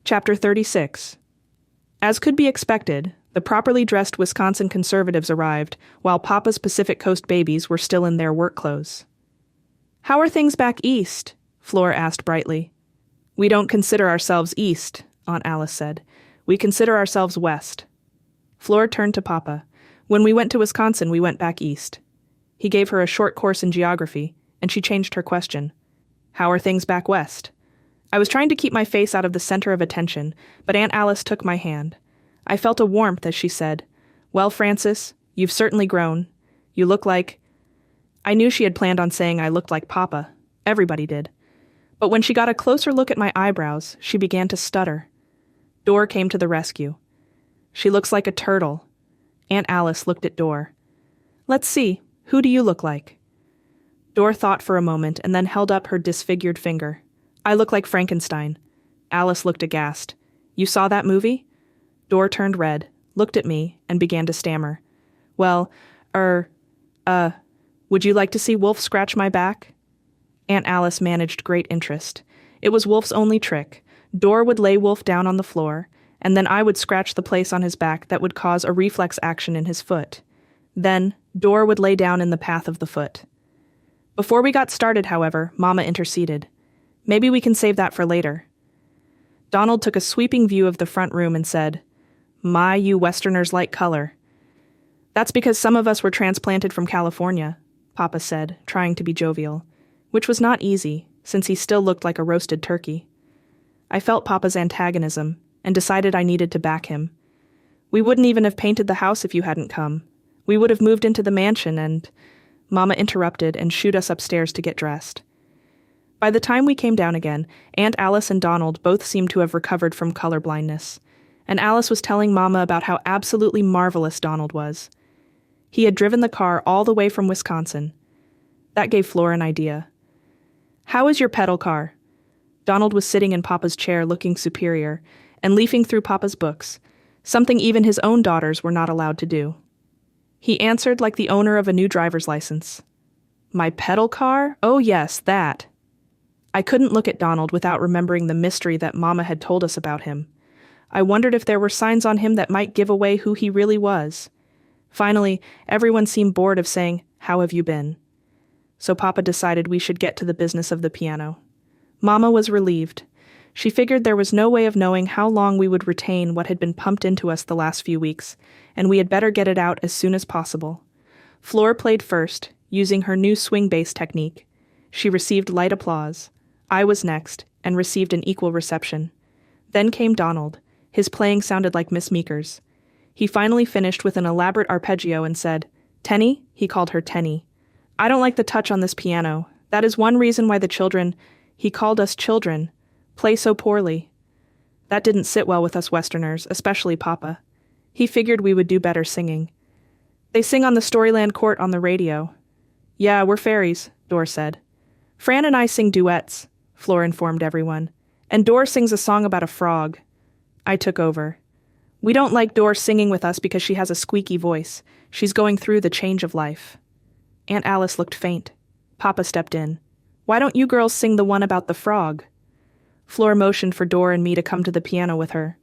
Chapter 36. As could be expected, the properly dressed Wisconsin conservatives arrived, while Papa's Pacific Coast babies were still in their work clothes. "How are things back east?" Fleur asked brightly. "We don't consider ourselves east," Aunt Alice said. "We consider ourselves west." Fleur turned to Papa. "When we went to Wisconsin, we went back east." He gave her a short course in geography, and she changed her question. "How are things back west?" I was trying to keep my face out of the center of attention, but Aunt Alice took my hand. I felt a warmth as she said, "Well, Frances, you've certainly grown. You look like—" I knew she had planned on saying I looked like Papa. Everybody did. But when she got a closer look at my eyebrows, she began to stutter. Dor came to the rescue. "She looks like a turtle." Aunt Alice looked at Dor. "Let's see, who do you look like?" Dor thought for a moment and then held up her disfigured finger. "I look like Frankenstein." Alice looked aghast. "You saw that movie?" Dor turned red, looked at me, and began to stammer. "Well, would you like to see Wolf scratch my back?" Aunt Alice managed great interest. It was Wolf's only trick. Dor would lay Wolf down on the floor, and then I would scratch the place on his back that would cause a reflex action in his foot. Then, Dor would lay down in the path of the foot. Before we got started, however, Mama interceded. "Maybe we can save that for later." Donald took a sweeping view of the front room and said, "My, you Westerners like color." "That's because some of us were transplanted from California," Papa said, trying to be jovial, which was not easy, since he still looked like a roasted turkey. I felt Papa's antagonism, and decided I needed to back him. "We wouldn't even have painted the house if you hadn't come. We would have moved into the mansion and—" Mama interrupted and shooed us upstairs to get dressed. By the time we came down again, Aunt Alice and Donald both seemed to have recovered from colorblindness, and Alice was telling Mama about how absolutely marvelous Donald was. He had driven the car all the way from Wisconsin. That gave Fleur an idea. "How is your pedal car?" Donald was sitting in Papa's chair looking superior, and leafing through Papa's books, something even his own daughters were not allowed to do. He answered like the owner of a new driver's license. "My pedal car? Oh yes, that." I couldn't look at Donald without remembering the mystery that Mama had told us about him. I wondered if there were signs on him that might give away who he really was. Finally, everyone seemed bored of saying, "How have you been?" So Papa decided we should get to the business of the piano. Mama was relieved. She figured there was no way of knowing how long we would retain what had been pumped into us the last few weeks, and we had better get it out as soon as possible. Fleur played first, using her new swing bass technique. She received light applause. I was next, and received an equal reception. Then came Donald. His playing sounded like Miss Meeker's. He finally finished with an elaborate arpeggio and said, "Tenny," he called her Tenny. "I don't like the touch on this piano. That is one reason why the children," he called us children, "play so poorly." That didn't sit well with us Westerners, especially Papa. He figured we would do better singing. "They sing on the Storyland Court on the radio." "Yeah, we're fairies," Dor said. "Fran and I sing duets," Fleur informed everyone. "And Dor sings a song about a frog." I took over. "We don't like Dor singing with us because she has a squeaky voice. She's going through the change of life." Aunt Alice looked faint. Papa stepped in. "Why don't you girls sing the one about the frog?" Fleur motioned for Dor and me to come to the piano with her.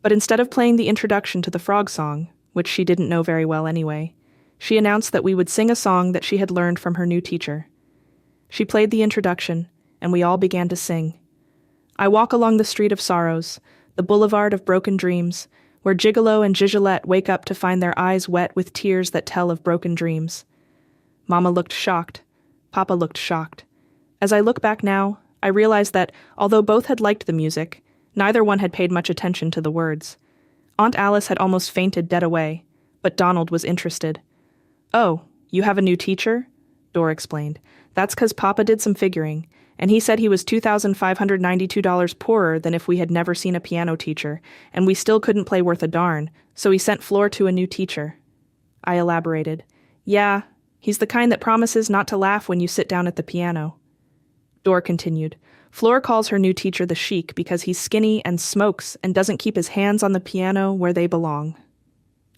But instead of playing the introduction to the frog song, which she didn't know very well anyway, she announced that we would sing a song that she had learned from her new teacher. She played the introduction, and we all began to sing. I walk along the street of sorrows, the boulevard of broken dreams, where Gigolo and Gigolette wake up to find their eyes wet with tears that tell of broken dreams. Mama looked shocked. Papa looked shocked. As I look back now, I realize that, although both had liked the music, neither one had paid much attention to the words. Aunt Alice had almost fainted dead away, but Donald was interested. "Oh, you have a new teacher?" Dor explained. "That's 'cause Papa did some figuring, and he said he was $2,592 poorer than if we had never seen a piano teacher, and we still couldn't play worth a darn, so he sent Fleur to a new teacher." I elaborated. "Yeah, he's the kind that promises not to laugh when you sit down at the piano." Dor continued. "Fleur calls her new teacher the Sheik because he's skinny and smokes and doesn't keep his hands on the piano where they belong."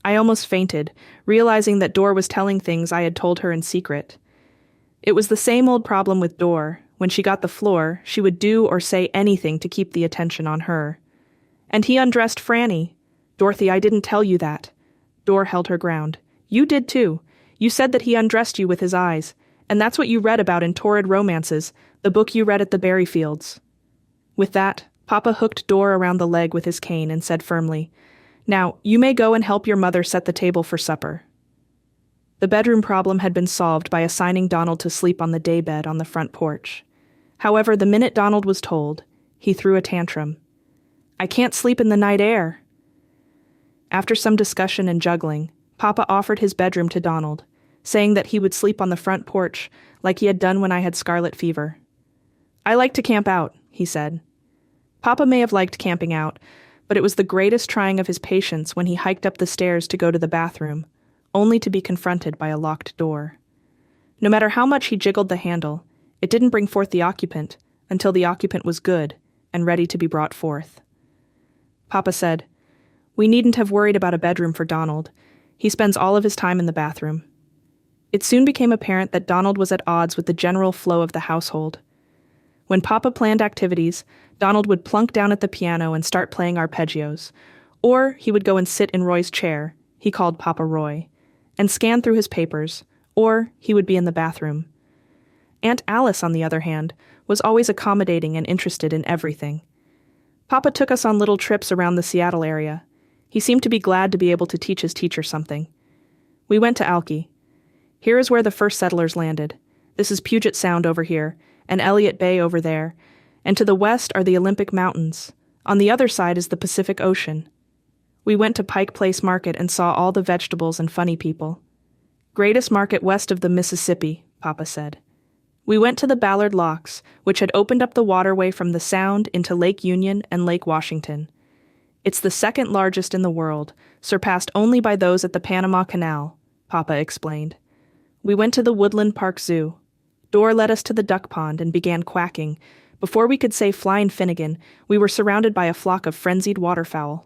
I almost fainted, realizing that Dor was telling things I had told her in secret. It was the same old problem with Dor. When she got the floor, she would do or say anything to keep the attention on her. And he undressed Franny. Dorothy, I didn't tell you that. Dor held her ground. You did too. You said that he undressed you with his eyes, and that's what you read about in Torrid Romances, the book you read at the berry fields. With that, Papa hooked Dor around the leg with his cane and said firmly, Now, you may go and help your mother set the table for supper. The bedroom problem had been solved by assigning Donald to sleep on the daybed on the front porch. However, the minute Donald was told, he threw a tantrum. I can't sleep in the night air. After some discussion and juggling, Papa offered his bedroom to Donald, saying that he would sleep on the front porch like he had done when I had scarlet fever. I like to camp out, he said. Papa may have liked camping out, but it was the greatest trying of his patience when he hiked up the stairs to go to the bathroom, only to be confronted by a locked door. No matter how much he jiggled the handle, it didn't bring forth the occupant until the occupant was good and ready to be brought forth. Papa said, We needn't have worried about a bedroom for Donald. He spends all of his time in the bathroom. It soon became apparent that Donald was at odds with the general flow of the household. When Papa planned activities, Donald would plunk down at the piano and start playing arpeggios, or he would go and sit in Roy's chair, he called Papa Roy, and scan through his papers, or he would be in the bathroom. Aunt Alice, on the other hand, was always accommodating and interested in everything. Papa took us on little trips around the Seattle area. He seemed to be glad to be able to teach his teacher something. We went to Alki. Here is where the first settlers landed. This is Puget Sound over here, and Elliott Bay over there, and to the west are the Olympic Mountains. On the other side is the Pacific Ocean. We went to Pike Place Market and saw all the vegetables and funny people. Greatest market west of the Mississippi, Papa said. We went to the Ballard Locks, which had opened up the waterway from the Sound into Lake Union and Lake Washington. It's the second largest in the world, surpassed only by those at the Panama Canal, Papa explained. We went to the Woodland Park Zoo. Dor led us to the duck pond and began quacking. Before we could say Flyin' Finnegan, we were surrounded by a flock of frenzied waterfowl.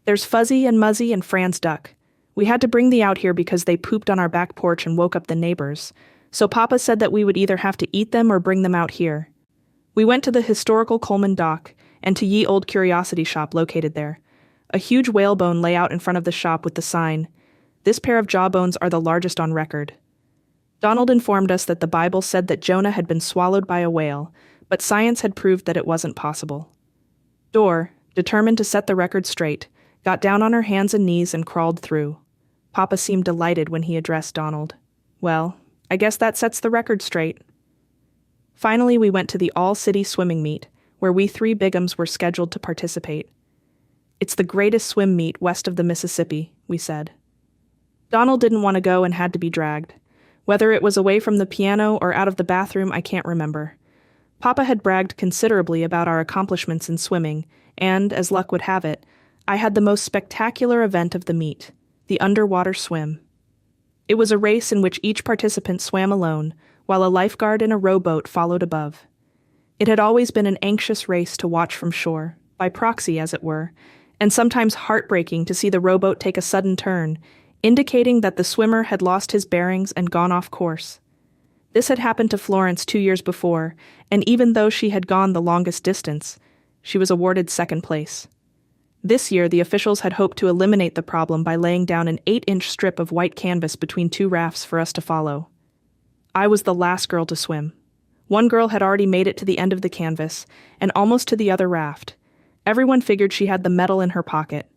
There's Fuzzy and Muzzy and Fran's duck. We had to bring the out here because they pooped on our back porch and woke up the neighbors. So Papa said that we would either have to eat them or bring them out here. We went to the historical Coleman Dock and to Ye Old Curiosity Shop located there. A huge whalebone lay out in front of the shop with the sign, This pair of jawbones are the largest on record. Donald informed us that the Bible said that Jonah had been swallowed by a whale, but science had proved that it wasn't possible. Dor, determined to set the record straight, got down on her hands and knees and crawled through. Papa seemed delighted when he addressed Donald. Well, I guess that sets the record straight. Finally, we went to the all-city swimming meet, where we 3 Bighams were scheduled to participate. It's the greatest swim meet west of the Mississippi, we said. Donald didn't want to go and had to be dragged. Whether it was away from the piano or out of the bathroom, I can't remember. Papa had bragged considerably about our accomplishments in swimming, and, as luck would have it, I had the most spectacular event of the meet, the underwater swim. It was a race in which each participant swam alone, while a lifeguard in a rowboat followed above. It had always been an anxious race to watch from shore, by proxy as it were, and sometimes heartbreaking to see the rowboat take a sudden turn, indicating that the swimmer had lost his bearings and gone off course. This had happened to Florence 2 years before, and even though she had gone the longest distance, she was awarded second place. This year, the officials had hoped to eliminate the problem by laying down an 8-inch strip of white canvas between 2 rafts for us to follow. I was the last girl to swim. One girl had already made it to the end of the canvas, and almost to the other raft. Everyone figured she had the medal in her pocket.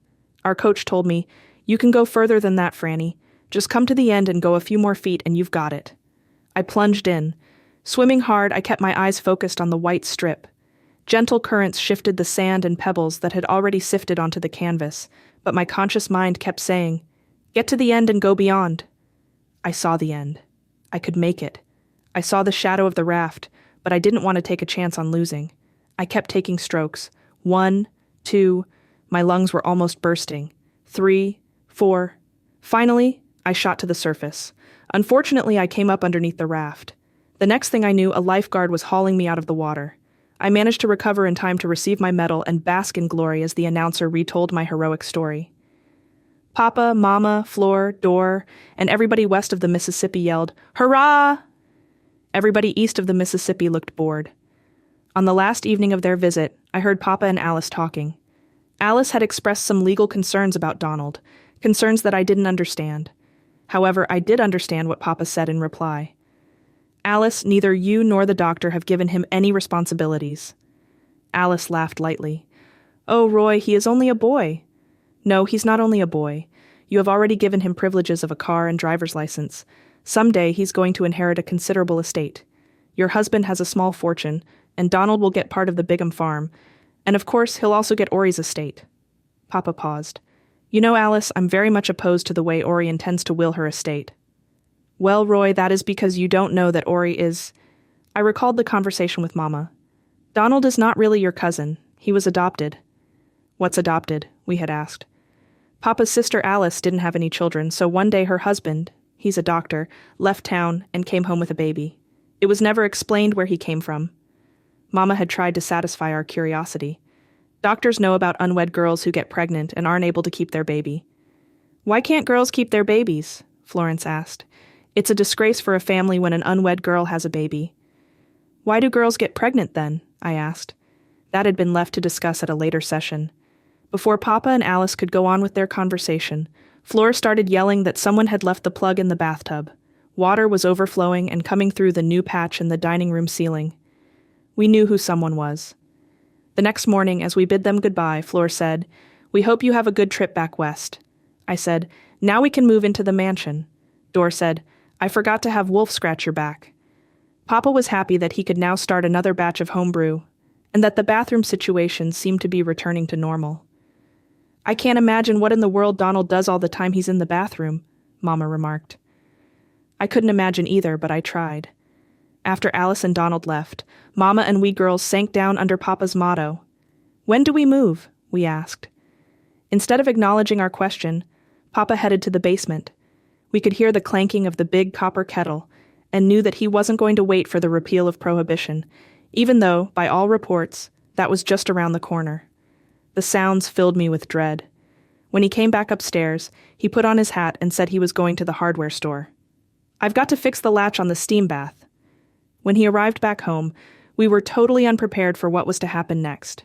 Our coach told me, "You can go further than that, Franny. Just come to the end and go a few more feet and you've got it." I plunged in. Swimming hard, I kept my eyes focused on the white strip. Gentle currents shifted the sand and pebbles that had already sifted onto the canvas, but my conscious mind kept saying, "Get to the end and go beyond." I saw the end. I could make it. I saw the shadow of the raft, but I didn't want to take a chance on losing. I kept taking strokes. 1, 2, my lungs were almost bursting. 3, 4. Finally, I shot to the surface. Unfortunately, I came up underneath the raft. The next thing I knew, a lifeguard was hauling me out of the water. I managed to recover in time to receive my medal and bask in glory as the announcer retold my heroic story. Papa, Mama, Flor, Dor, and everybody west of the Mississippi yelled, "Hurrah!" Everybody east of the Mississippi looked bored. On the last evening of their visit, I heard Papa and Alice talking. Alice had expressed some legal concerns about Donald, concerns that I didn't understand. However, I did understand what Papa said in reply. Alice, neither you nor the doctor have given him any responsibilities. Alice laughed lightly. Oh, Roy, he is only a boy. No, he's not only a boy. You have already given him privileges of a car and driver's license. Someday he's going to inherit a considerable estate. Your husband has a small fortune, and Donald will get part of the Bigham farm, and of course he'll also get Ori's estate. Papa paused. You know, Alice, I'm very much opposed to the way Ori intends to will her estate. Well, Roy, that is because you don't know that Ori is... I recalled the conversation with Mama. Donald is not really your cousin. He was adopted. What's adopted? We had asked. Papa's sister Alice didn't have any children, so one day her husband, he's a doctor, left town and came home with a baby. It was never explained where he came from. Mama had tried to satisfy our curiosity. Doctors know about unwed girls who get pregnant and aren't able to keep their baby. Why can't girls keep their babies? Florence asked. It's a disgrace for a family when an unwed girl has a baby. Why do girls get pregnant then? I asked. That had been left to discuss at a later session. Before Papa and Alice could go on with their conversation, Flora started yelling that someone had left the plug in the bathtub. Water was overflowing and coming through the new patch in the dining room ceiling. We knew who someone was. The next morning, as we bid them goodbye, Flora said, We hope you have a good trip back west. I said, Now we can move into the mansion. Dor said, I forgot to have Wolf scratch your back. Papa was happy that he could now start another batch of home brew, and that the bathroom situation seemed to be returning to normal. I can't imagine what in the world Donald does all the time he's in the bathroom, Mama remarked. I couldn't imagine either, but I tried. After Alice and Donald left, Mama and we girls sank down under Papa's motto. When do we move? We asked. Instead of acknowledging our question, Papa headed to the basement. We could hear the clanking of the big copper kettle and knew that he wasn't going to wait for the repeal of Prohibition, even though, by all reports, that was just around the corner. The sounds filled me with dread. When he came back upstairs, he put on his hat and said he was going to the hardware store. I've got to fix the latch on the steam bath. When he arrived back home, we were totally unprepared for what was to happen next.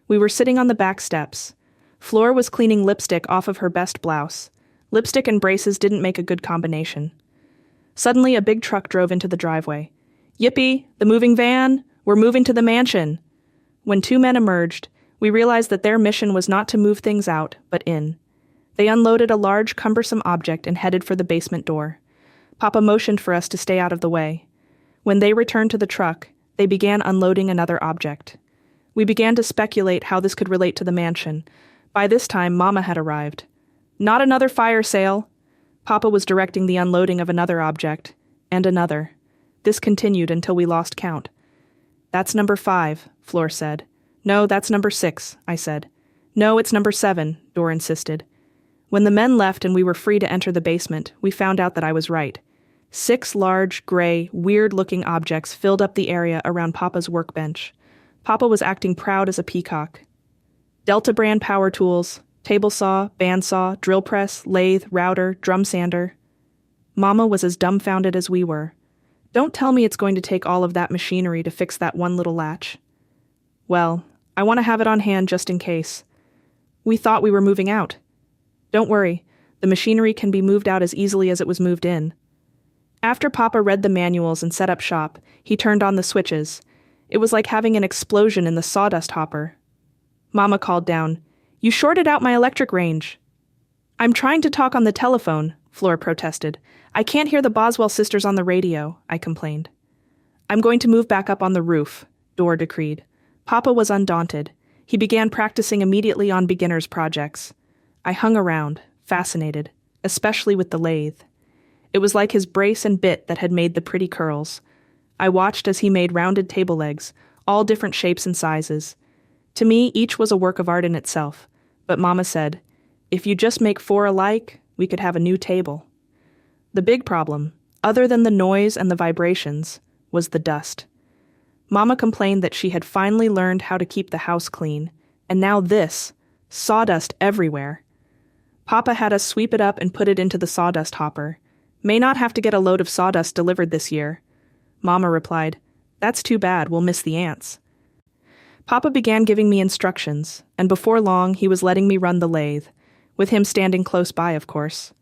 We were sitting on the back steps. Flora was cleaning lipstick off of her best blouse. Lipstick and braces didn't make a good combination. Suddenly, a big truck drove into the driveway. Yippee, the moving van! We're moving to the mansion! When two men emerged, we realized that their mission was not to move things out, but in. They unloaded a large, cumbersome object and headed for the basement door. Papa motioned for us to stay out of the way. When they returned to the truck, they began unloading another object. We began to speculate how this could relate to the mansion. By this time, Mama had arrived. Not another fire sale! Papa was directing the unloading of another object, and another. This continued until we lost count. That's number 5, Flora said. No, that's number 6, I said. No, it's number 7, Dor insisted. When the men left and we were free to enter the basement, we found out that I was right. 6 large, gray, weird-looking objects filled up the area around Papa's workbench. Papa was acting proud as a peacock. Delta brand power tools, table saw, bandsaw, drill press, lathe, router, drum sander. Mama was as dumbfounded as we were. Don't tell me it's going to take all of that machinery to fix that one little latch. Well, I want to have it on hand just in case. We thought we were moving out. Don't worry, the machinery can be moved out as easily as it was moved in. After Papa read the manuals and set up shop, he turned on the switches. It was like having an explosion in the sawdust hopper. Mama called down, You shorted out my electric range. I'm trying to talk on the telephone, Flora protested. I can't hear the Boswell sisters on the radio, I complained. I'm going to move back up on the roof, Dor decreed. Papa was undaunted. He began practicing immediately on beginners' projects. I hung around, fascinated, especially with the lathe. It was like his brace and bit that had made the pretty curls. I watched as he made rounded table legs, all different shapes and sizes. To me, each was a work of art in itself, but Mama said, If you just make 4 alike, we could have a new table. The big problem, other than the noise and the vibrations, was the dust. Mama complained that she had finally learned how to keep the house clean, and now this, sawdust everywhere. Papa had us sweep it up and put it into the sawdust hopper. May not have to get a load of sawdust delivered this year. Mama replied, That's too bad, we'll miss the ants. Papa began giving me instructions, and before long he was letting me run the lathe, with him standing close by, of course.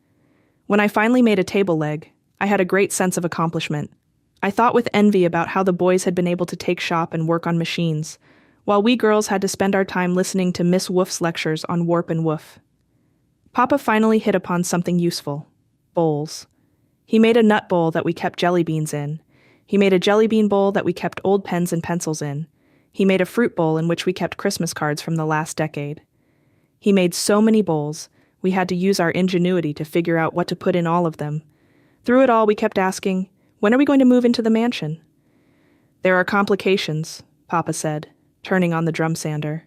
When I finally made a table leg, I had a great sense of accomplishment. I thought with envy about how the boys had been able to take shop and work on machines, while we girls had to spend our time listening to Miss Woof's lectures on warp and woof. Papa finally hit upon something useful: bowls. He made a nut bowl that we kept jelly beans in. He made a jelly bean bowl that we kept old pens and pencils in. He made a fruit bowl in which we kept Christmas cards from the last decade. He made so many bowls, we had to use our ingenuity to figure out what to put in all of them. Through it all, we kept asking, "When are we going to move into the mansion?" "There are complications," Papa said, turning on the drum sander.